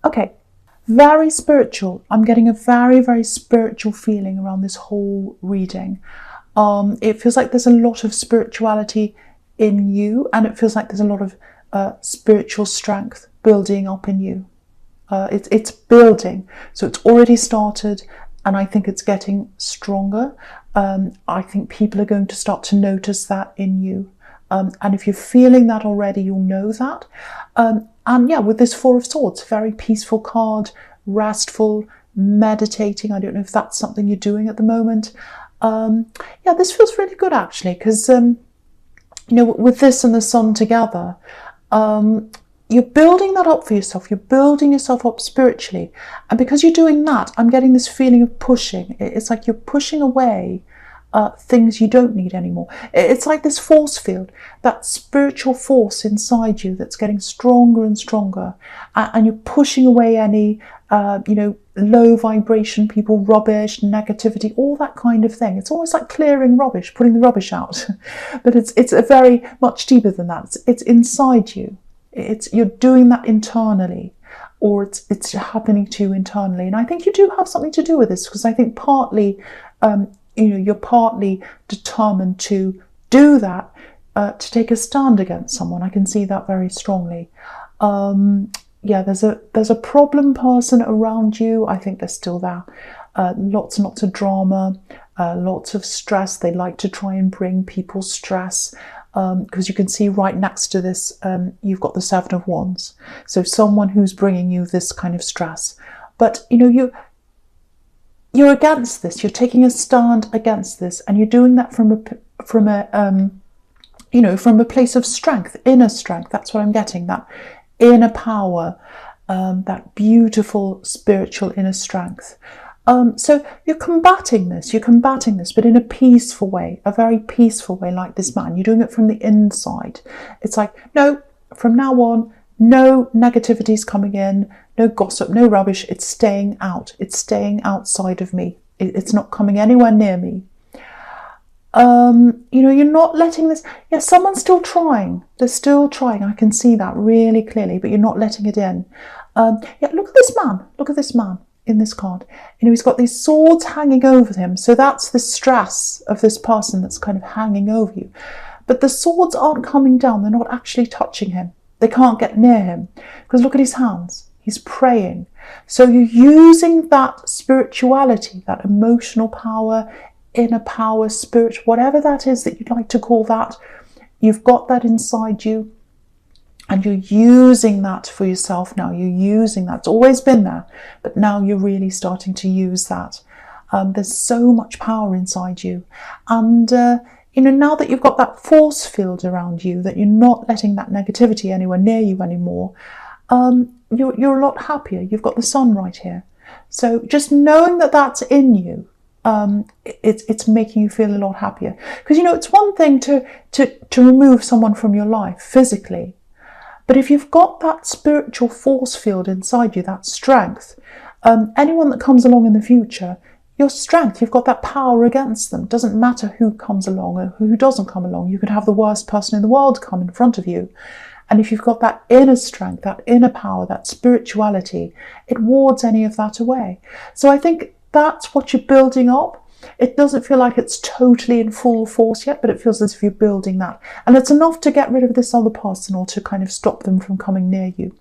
Okay, very spiritual. I'm getting a very, very spiritual feeling around this whole reading. It feels like there's a lot of spirituality in you, and it feels like there's a lot of spiritual strength building up in you. It's building, so it's already started, and I think it's getting stronger. I think people are going to start to notice that in you. And if you're feeling that already, you'll know that. And yeah, with this Four of Swords, very peaceful card, restful, meditating. I don't know if that's something you're doing at the moment. Yeah, this feels really good actually, because you know, with this and the Sun together, you're building that up for yourself. You're building yourself up spiritually. And because you're doing that, I'm getting this feeling of pushing. It's like you're pushing away things you don't need anymore. It's like this force field, that spiritual force inside you that's getting stronger and stronger. And you're pushing away any, you know, low vibration people, rubbish, negativity, all that kind of thing. It's almost like clearing rubbish, putting the rubbish out. But it's a very much deeper than that. It's inside you. You're doing that internally, or it's happening to you internally. And I think you do have something to do with this, because I think partly, you know, you're partly determined to do that, to take a stand against someone. I can see that very strongly. Yeah, there's a problem person around you. I think they're still there. Lots and lots of drama, lots of stress. They like to try and bring people stress. Because you can see right next to this, you've got the Seven of Wands. So someone who's bringing you this kind of stress. But, you know, you're against this. You're taking a stand against this, and you're doing that from a you know, from a place of strength, inner strength. That's what I'm getting. That inner power, that beautiful spiritual inner strength. So you're combating this, but in a peaceful way, a very peaceful way, like this man. You're doing it from the inside. It's like, no, from now on, no negativity's coming in, no gossip, no rubbish. It's staying out. It's staying outside of me. It's not coming anywhere near me. You know, you're not letting this, yeah, someone's still trying. They're still trying. I can see that really clearly, but you're not letting it in. Yeah, look at this man. Look at this man in this card. You know, he's got these swords hanging over him. So that's the stress of this person that's kind of hanging over you. But the swords aren't coming down. They're not actually touching him. They can't get near him. Because look at his hands. He's praying. So you're using that spirituality, that emotional power, inner power, spirit, whatever that is that you'd like to call that. You've got that inside you. And you're using that for yourself now. You're using that. It's always been there. But now you're really starting to use that. There's so much power inside you. And, you know, now that you've got that force field around you, that you're not letting that negativity anywhere near you anymore, you're a lot happier. You've got the Sun right here. So just knowing that that's in you, it's making you feel a lot happier. Because, you know, it's one thing to remove someone from your life physically. But if you've got that spiritual force field inside you, that strength, anyone that comes along in the future, your strength, you've got that power against them. It doesn't matter who comes along or who doesn't come along. You could have the worst person in the world come in front of you. And if you've got that inner strength, that inner power, that spirituality, it wards any of that away. So I think that's what you're building up. It doesn't feel like it's totally in full force yet, but it feels as if you're building that. And it's enough to get rid of this other person or to kind of stop them from coming near you.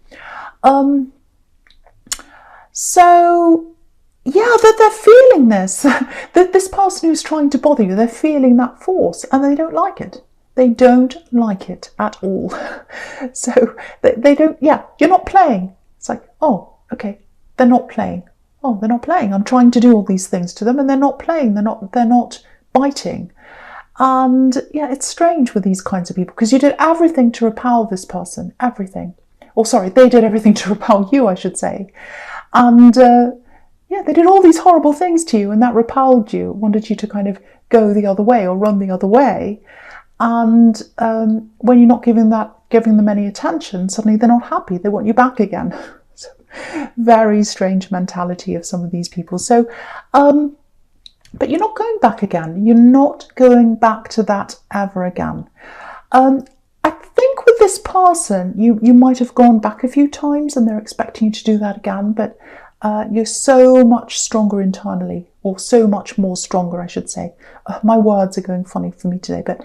So, yeah, they're feeling this. This person who's trying to bother you, they're feeling that force and they don't like it. They don't like it at all. So they don't, yeah, you're not playing. It's like, oh, okay, they're not playing. Oh, they're not playing. I'm trying to do all these things to them and they're not playing. They're not biting. And yeah, it's strange with these kinds of people because you did everything to repel this person, everything. Or sorry, they did everything to repel you, I should say. And yeah, they did all these horrible things to you and that repelled you, wanted you to kind of go the other way or run the other way. And when you're not giving them any attention, suddenly they're not happy. They want you back again. So, very strange mentality of some of these people. So, but you're not going back again. You're not going back to that ever again. I think with this person, you might have gone back a few times and they're expecting you to do that again, but you're so much stronger internally, or so much more stronger, I should say. My words are going funny for me today, but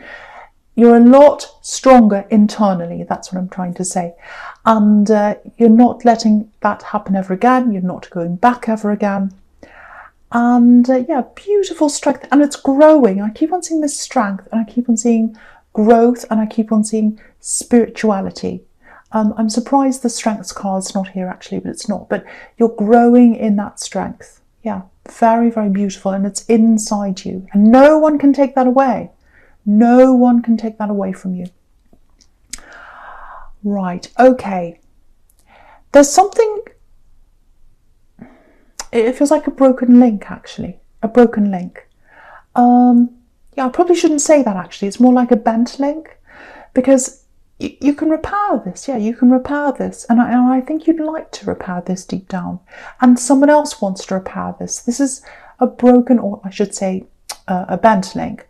you're a lot stronger internally, that's what I'm trying to say. And you're not letting that happen ever again, you're not going back ever again. And yeah, beautiful strength, and it's growing. I keep on seeing this strength, and I keep on seeing growth, and I keep on seeing spirituality. I'm surprised the strengths card's not here actually, but it's not. But you're growing in that strength. Yeah, very, very beautiful, and it's inside you. And no one can take that away. No one can take that away from you. Right, okay. There's something, it feels like a broken link actually. A broken link. Yeah, I probably shouldn't say that actually. It's more like a bent link, because you can repair this. Yeah, you can repair this. And I think you'd like to repair this deep down. And someone else wants to repair this. This is a broken, or I should say a bent link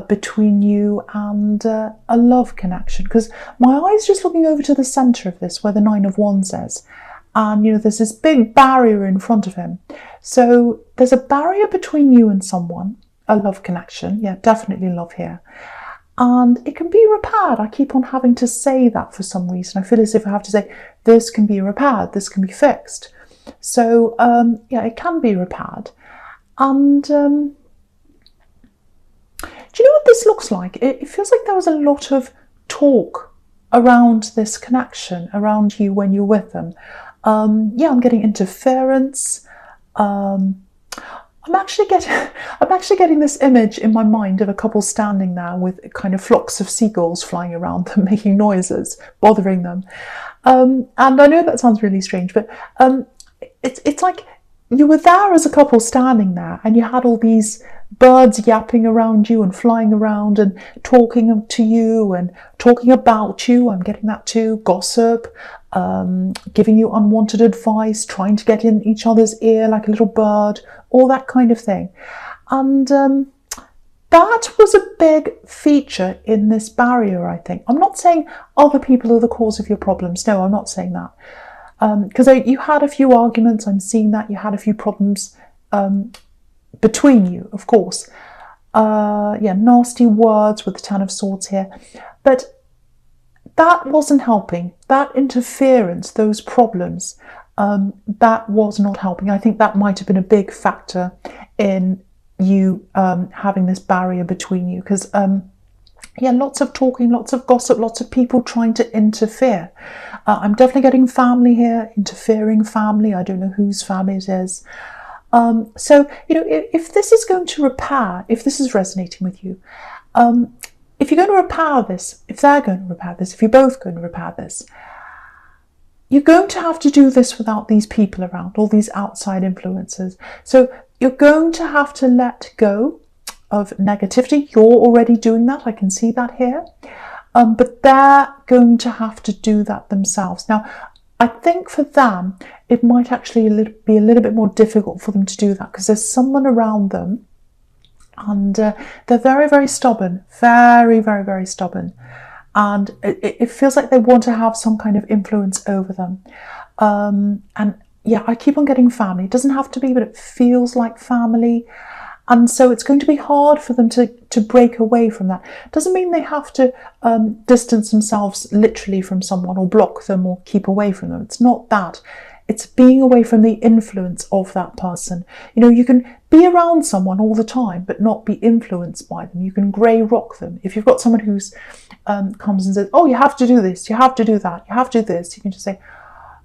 between you and a love connection. Because my eye's just looking over to the centre of this, where the 9 of Wands is. And, you know, there's this big barrier in front of him. So there's a barrier between you and someone. A love connection, yeah, definitely love here. And it can be repaired. I keep on having to say that for some reason. I feel as if I have to say, this can be repaired, this can be fixed. So, yeah, it can be repaired. And do you know what this looks like? It feels like there was a lot of talk around this connection, around you when you're with them. Yeah, I'm getting interference. I'm actually getting this image in my mind of a couple standing there with kind of flocks of seagulls flying around them, making noises, bothering them. And I know that sounds really strange, but it's like you were there as a couple standing there, and you had all these birds yapping around you and flying around and talking to you and talking about you. I'm getting that too. Gossip, giving you unwanted advice, trying to get in each other's ear like a little bird, all that kind of thing. And that was a big feature in this barrier, I think. I'm not saying other people are the cause of your problems. No, I'm not saying that. Because you had a few arguments, I'm seeing that. You had a few problems between you, of course. Yeah, nasty words with the 10 of Swords here. But that wasn't helping. That interference, those problems, that was not helping. I think that might have been a big factor in you having this barrier between you. Because, yeah, lots of talking, lots of gossip, lots of people trying to interfere. I'm definitely getting family here, interfering family. I don't know whose family it is. So, you know, if this is going to repair, if this is resonating with you, if you're going to repair this, if they're going to repair this, if you're both going to repair this, you're going to have to do this without these people around, all these outside influences. So you're going to have to let go of negativity. You're already doing that. I can see that here. But they're going to have to do that themselves. Now, I think for them, it might actually be a little bit more difficult for them to do that, because there's someone around them, and they're very, very stubborn, very, very, very stubborn. And it feels like they want to have some kind of influence over them. And yeah, I keep on getting family. It doesn't have to be, but it feels like family. And so it's going to be hard for them to break away from that. Doesn't mean they have to distance themselves literally from someone, or block them, or keep away from them. It's not that. It's being away from the influence of that person. You know, you can be around someone all the time, but not be influenced by them. You can grey rock them. If you've got someone who's comes and says, oh, you have to do this, you have to do that, you have to do this, you can just say,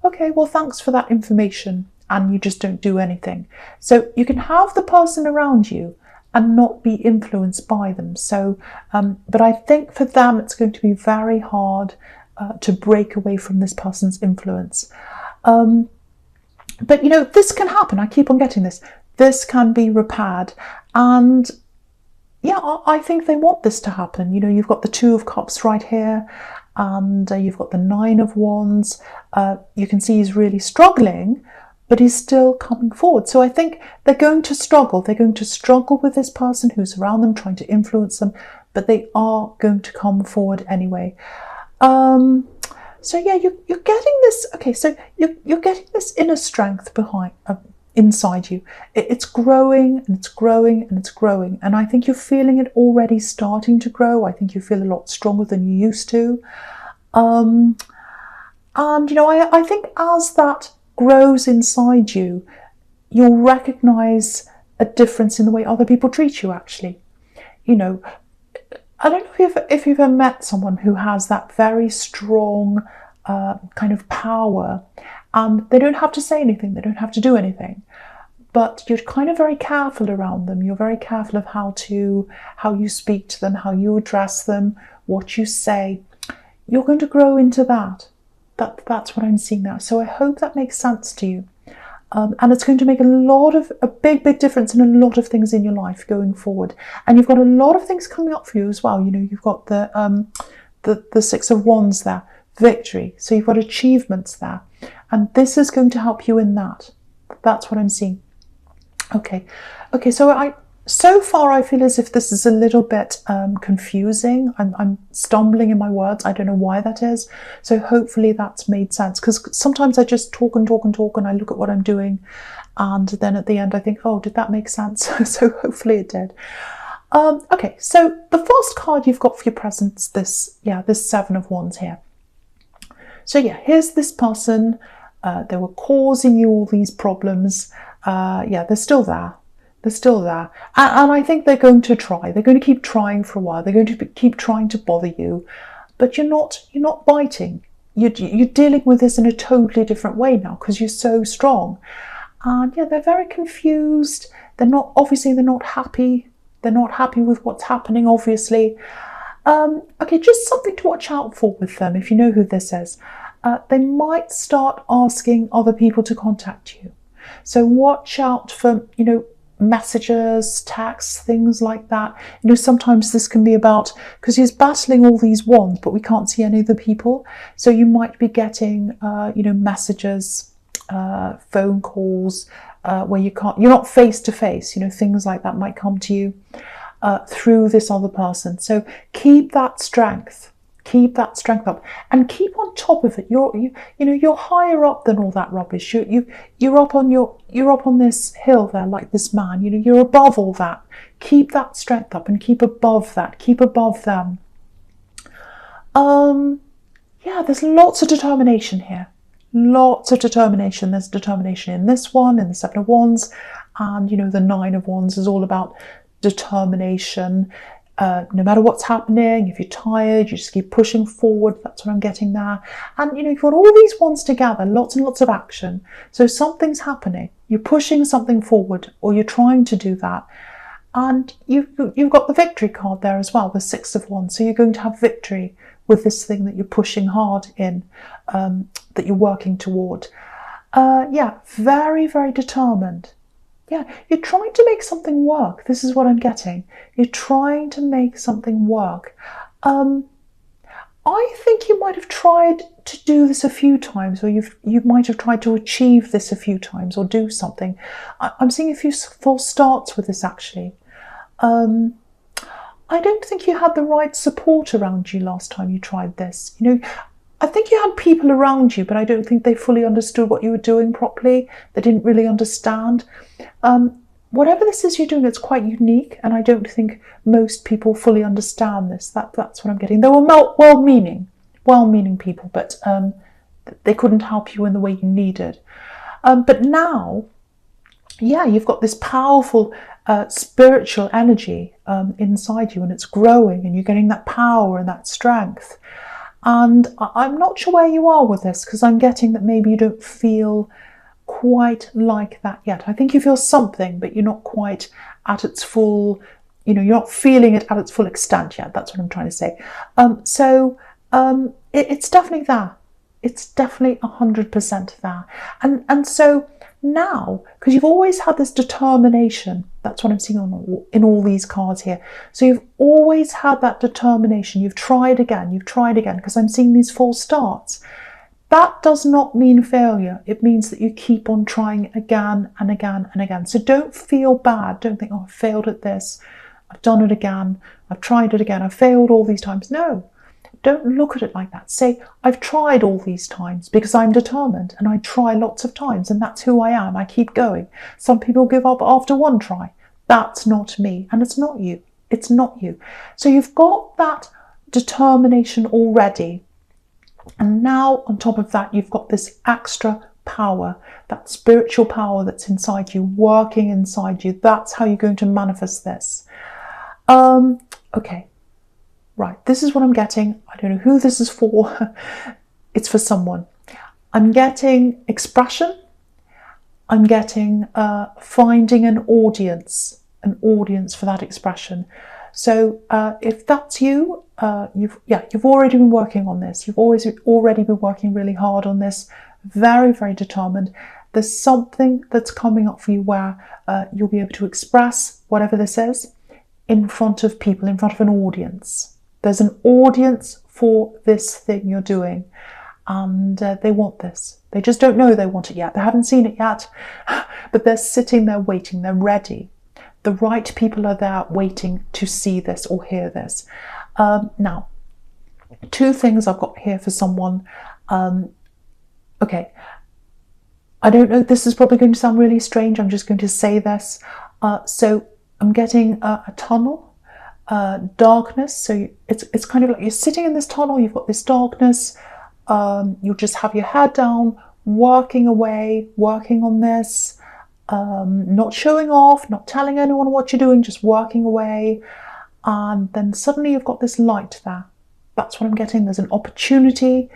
okay, well, thanks for that information. And you just don't do anything. So you can have the person around you and not be influenced by them. So, but I think for them, it's going to be very hard to break away from this person's influence. But, you know, this can happen. I keep on getting this. This can be repaired. And yeah, I think they want this to happen. You know, you've got the 2 of Cups right here, and you've got the 9 of Wands. You can see he's really struggling, but he's still coming forward. So I think they're going to struggle. They're going to struggle with this person who's around them, trying to influence them, but they are going to come forward anyway. So yeah, you're getting this. Okay, so you're getting this inner strength behind inside you. It's growing and it's growing and it's growing, and I think you're feeling it already starting to grow. I think you feel a lot stronger than you used to. And I think as that grows inside you, you'll recognize a difference in the way other people treat you. Actually, I don't know if you've ever met someone who has that very strong kind of power, and they don't have to say anything, they don't have to do anything, but you're kind of very careful around them. You're very careful of how you speak to them, how you address them, what you say. You're going to grow into that. That's what I'm seeing now. So I hope that makes sense to you. And it's going to make a big difference in a lot of things in your life going forward. And you've got a lot of things coming up for you as well. You've got the Six of Wands there, victory. So you've got achievements there, and this is going to help you in that. That's what I'm seeing. Okay. So far I feel as if this is a little bit confusing. I'm stumbling in my words. I don't know why that is. So hopefully that's made sense, because sometimes I just talk and I look at what I'm doing, and then at the end I think, oh, did that make sense? So hopefully it did. Okay, so the first card you've got for your presents, this Seven of Wands here. So yeah, here's this person. They were causing you all these problems. They're still there. They're still there. And I think they're going to try. They're going to keep trying for a while. They're going to keep trying to bother you. But you're not biting. You're dealing with this in a totally different way now, because you're so strong. And yeah, they're very confused. They're not happy. They're not happy with what's happening, obviously. Okay, just something to watch out for with them, if you know who this is. They might start asking other people to contact you. So watch out for, messages, texts, things like that. Sometimes this can be about, because he's battling all these wands, but we can't see any of the people. So you might be getting, messages, phone calls, where you're not face to face. Things like that might come to you through this other person. So keep that strength. Keep that strength up and keep on top of it. You're higher up than all that rubbish. You're up on this hill there, like this man. You're above all that. Keep that strength up and keep above that. Keep above them. There's lots of determination here. Lots of determination. There's determination in this one, in the Seven of Wands, and the Nine of Wands is all about determination. No matter what's happening, if you're tired, you just keep pushing forward. That's what I'm getting there. And you've got all these wands together, lots and lots of action. So something's happening. You're pushing something forward, or you're trying to do that. And you've got the victory card there as well, the Six of Wands. So you're going to have victory with this thing that you're pushing hard in, that you're working toward. Very, very determined. Yeah, you're trying to make something work. This is what I'm getting. You're trying to make something work. I think you might have tried to do this a few times, or you might have tried to achieve this a few times, or do something. I'm seeing a few false starts with this, actually. I don't think you had the right support around you last time you tried this. I think you had people around you, but I don't think they fully understood what you were doing properly. They didn't really understand. Whatever this is you're doing, it's quite unique, and I don't think most people fully understand this. That's what I'm getting. They were well-meaning people, but they couldn't help you in the way you needed. But now, you've got this powerful spiritual energy inside you, and it's growing, and you're getting that power and that strength. And I'm not sure where you are with this, because I'm getting that maybe you don't feel quite like that yet. I think you feel something, but you're not quite at its full, you're not feeling it at its full extent yet. That's what I'm trying to say. It's definitely there. It's definitely 100% there. And so now, because you've always had this determination, that's what I'm seeing in all these cards here. So you've always had that determination. You've tried again, because I'm seeing these false starts. That does not mean failure. It means that you keep on trying again and again and again. So don't feel bad. Don't think, oh, I failed at this. I've done it again. I've tried it again. I've failed all these times. No, don't look at it like that. Say, I've tried all these times because I'm determined, and I try lots of times, and that's who I am. I keep going. Some people give up after one try. That's not me, and it's not you. It's not you. So you've got that determination already. And now on top of that, you've got this extra power, that spiritual power that's inside you, working inside you. That's how you're going to manifest this. Okay. Right, this is what I'm getting. I don't know who this is for. It's for someone. I'm getting expression. I'm getting finding an audience for that expression. So if that's you, you've already been working on this. You've already been working really hard on this. Very, very determined. There's something that's coming up for you where you'll be able to express whatever this is in front of people, in front of an audience. There's an audience for this thing you're doing, and they want this. They just don't know they want it yet. They haven't seen it yet, but they're sitting there waiting. They're ready. The right people are there waiting to see this or hear this. Now, two things I've got here for someone. Okay, I don't know, this is probably going to sound really strange. I'm just going to say this. So I'm getting a tunnel. Darkness, so it's kind of like you're sitting in this tunnel, you've got this darkness, you'll just have your head down, working away, working on this, not showing off, not telling anyone what you're doing, just working away, and then suddenly you've got this light there. That's what I'm getting. There's an opportunity,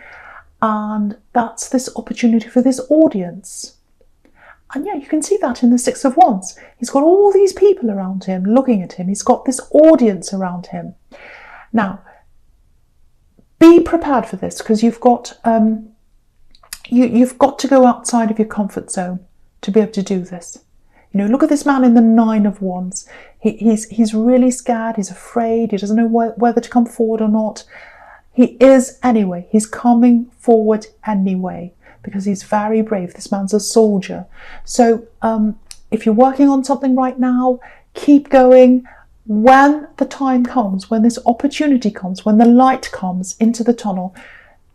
and that's this opportunity for this audience. And yeah, you can see that in the Six of Wands. He's got all these people around him looking at him. He's got this audience around him. Now, be prepared for this, because you've got you've got to go outside of your comfort zone to be able to do this. You know, look at this man in the Nine of Wands. He's really scared. He's afraid. He doesn't know whether to come forward or not. He is anyway. He's coming forward anyway, because he's very brave. This man's a soldier. So if you're working on something right now, keep going. When the time comes, when this opportunity comes, when the light comes into the tunnel,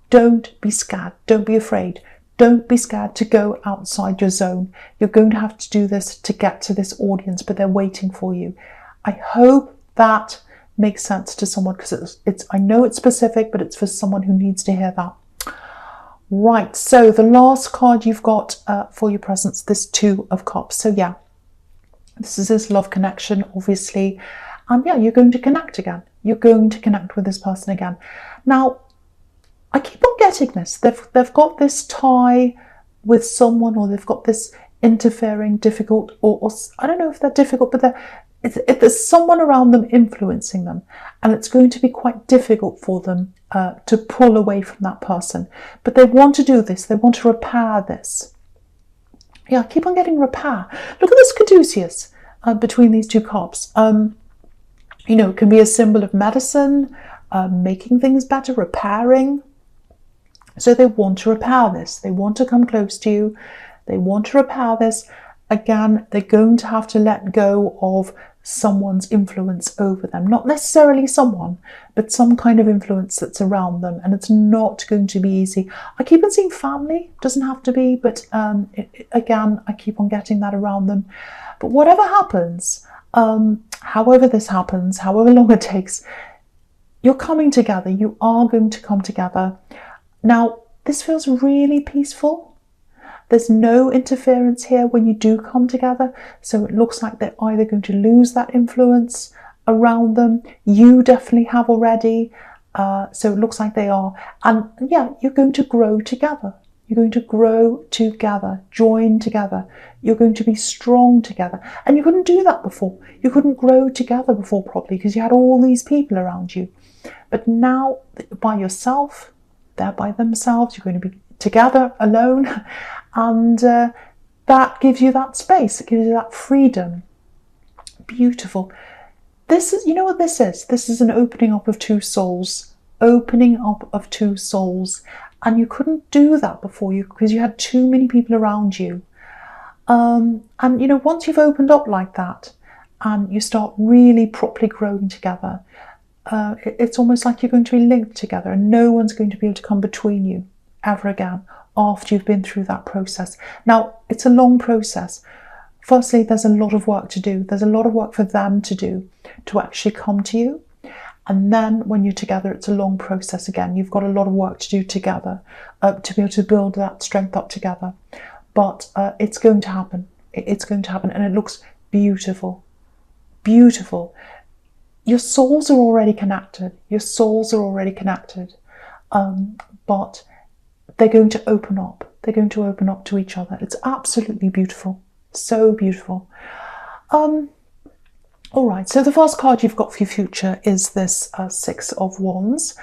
don't be scared. Don't be afraid. Don't be scared to go outside your zone. You're going to have to do this to get to this audience, but they're waiting for you. I hope that makes sense to someone, because I know it's specific, but it's for someone who needs to hear that. Right, so the last card you've got for your presence, this Two of Cups. So yeah, this is this love connection, obviously. And yeah, you're going to connect again. You're going to connect with this person again. Now, I keep on getting this. They've got this tie with someone, or they've got this interfering, difficult, or I don't know if they're difficult, but there's someone around them influencing them. And it's going to be quite difficult for them to pull away from that person. But they want to do this. They want to repair this. Yeah, I keep on getting repair. Look at this caduceus between these two cups. You know, it can be a symbol of medicine, making things better, repairing. So they want to repair this. They want to come close to you. They want to repair this. Again, they're going to have to let go of someone's influence over them. Not necessarily someone, but some kind of influence that's around them. And it's not going to be easy. I keep on seeing family. Doesn't have to be, but again, I keep on getting that around them. But whatever happens, however this happens, however long it takes, you're coming together. You are going to come together. Now, this feels really peaceful. There's no interference here when you do come together. So it looks like they're either going to lose that influence around them. You definitely have already. So it looks like they are. And yeah, you're going to grow together. You're going to grow together, join together. You're going to be strong together. And you couldn't do that before. You couldn't grow together before properly because you had all these people around you. But now, by yourself, they're by themselves, you're going to be together, alone. And that gives you that space. It gives you that freedom. Beautiful. This is, you know what this is? This is an opening up of two souls. Opening up of two souls. And you couldn't do that before because you had too many people around you. And, you know, once you've opened up like that and you start really properly growing together, it's almost like you're going to be linked together, and no one's going to be able to come between you ever again after you've been through that process. Now, it's a long process. Firstly, there's a lot of work to do. There's a lot of work for them to do to actually come to you. And then when you're together, it's a long process again. You've got a lot of work to do together to be able to build that strength up together. But it's going to happen. It's going to happen, and it looks beautiful. Beautiful. Your souls are already connected. Your souls are already connected. But they're going to open up. They're going to open up to each other. It's absolutely beautiful. So beautiful. All right, so the first card you've got for your future is this Six of Wands.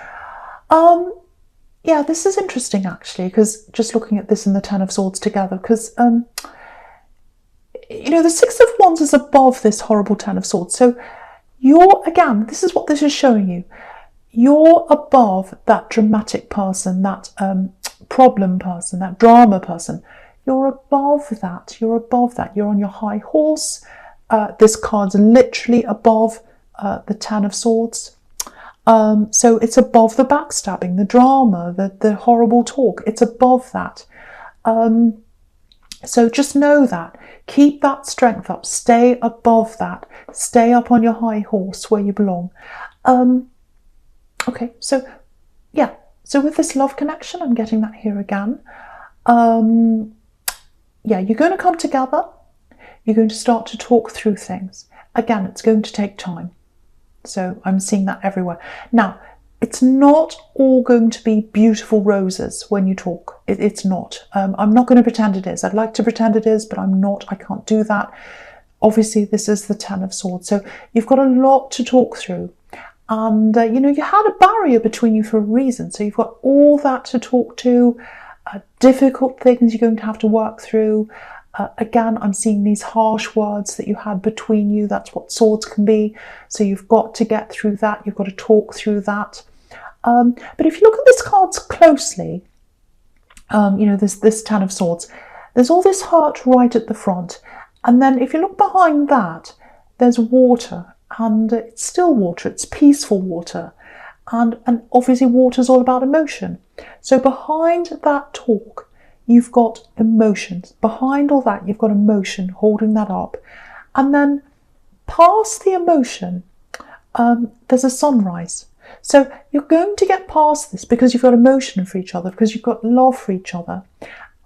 Yeah, this is interesting actually, because just looking at this and the Ten of Swords together, because you know, the Six of Wands is above this horrible Ten of Swords. So you're, again, this is what this is showing you. You're above that dramatic person, that problem person, that drama person. You're above that. You're above that. You're on your high horse. This card's literally above the Ten of Swords. So it's above the backstabbing, the drama, the horrible talk. It's above that. So just know that. Keep that strength up. Stay above that. Stay up on your high horse where you belong. Okay, so yeah. So with this love connection, I'm getting that here again. Yeah, you're going to come together. You're going to start to talk through things. Again, it's going to take time. So I'm seeing that everywhere. Now, it's not all going to be beautiful roses when you talk. It's not. I'm not going to pretend it is. I'd like to pretend it is, but I'm not. I can't do that. Obviously, this is the Ten of Swords. So you've got a lot to talk through. And, you know, you had a barrier between you for a reason. So you've got all that to talk to, difficult things you're going to have to work through. Again, I'm seeing these harsh words that you had between you. That's what swords can be. So you've got to get through that. You've got to talk through that. But if you look at this cards closely, you know, there's this Ten of Swords. There's all this hurt right at the front. And then if you look behind that, there's water. And it's still water. It's peaceful water. And obviously water's all about emotion. So behind that talk, you've got emotions. Behind all that, you've got emotion holding that up. And then past the emotion, there's a sunrise. So you're going to get past this because you've got emotion for each other, because you've got love for each other.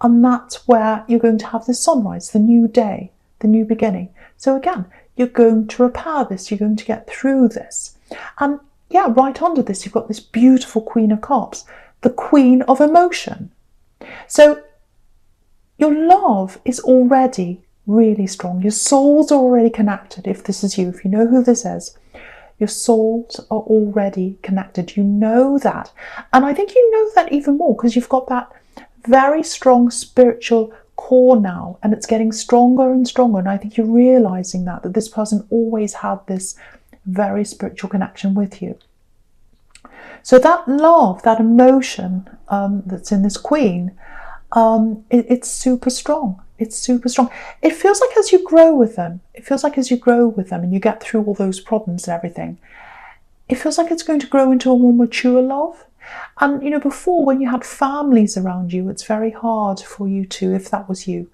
And that's where you're going to have this sunrise, the new day, the new beginning. So again, you're going to repair this. You're going to get through this. And yeah, right under this, you've got this beautiful Queen of Cups, the Queen of Emotion. So your love is already really strong. Your souls are already connected. If this is you, if you know who this is, your souls are already connected. You know that. And I think you know that even more because you've got that very strong spiritual core now, and it's getting stronger and stronger. And I think you're realizing that this person always had this very spiritual connection with you. So that love, that emotion that's in this Queen, it's super strong. It's super strong. It feels like as you grow with them, and you get through all those problems and everything, it feels like it's going to grow into a more mature love. And, you know, before when you had families around you, it's very hard for you to, if that was you,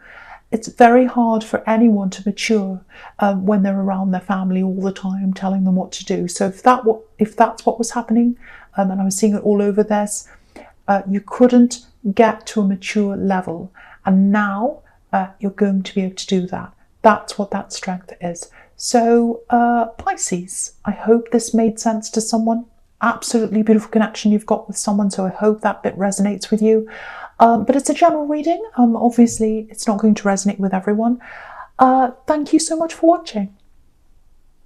it's very hard for anyone to mature when they're around their family all the time, telling them what to do. So if that's what was happening, and I was seeing it all over this, you couldn't get to a mature level. And now you're going to be able to do that. That's what that strength is. So Pisces, I hope this made sense to someone. Absolutely beautiful connection you've got with someone. So I hope that bit resonates with you. But it's a general reading. Obviously, it's not going to resonate with everyone. Thank you so much for watching.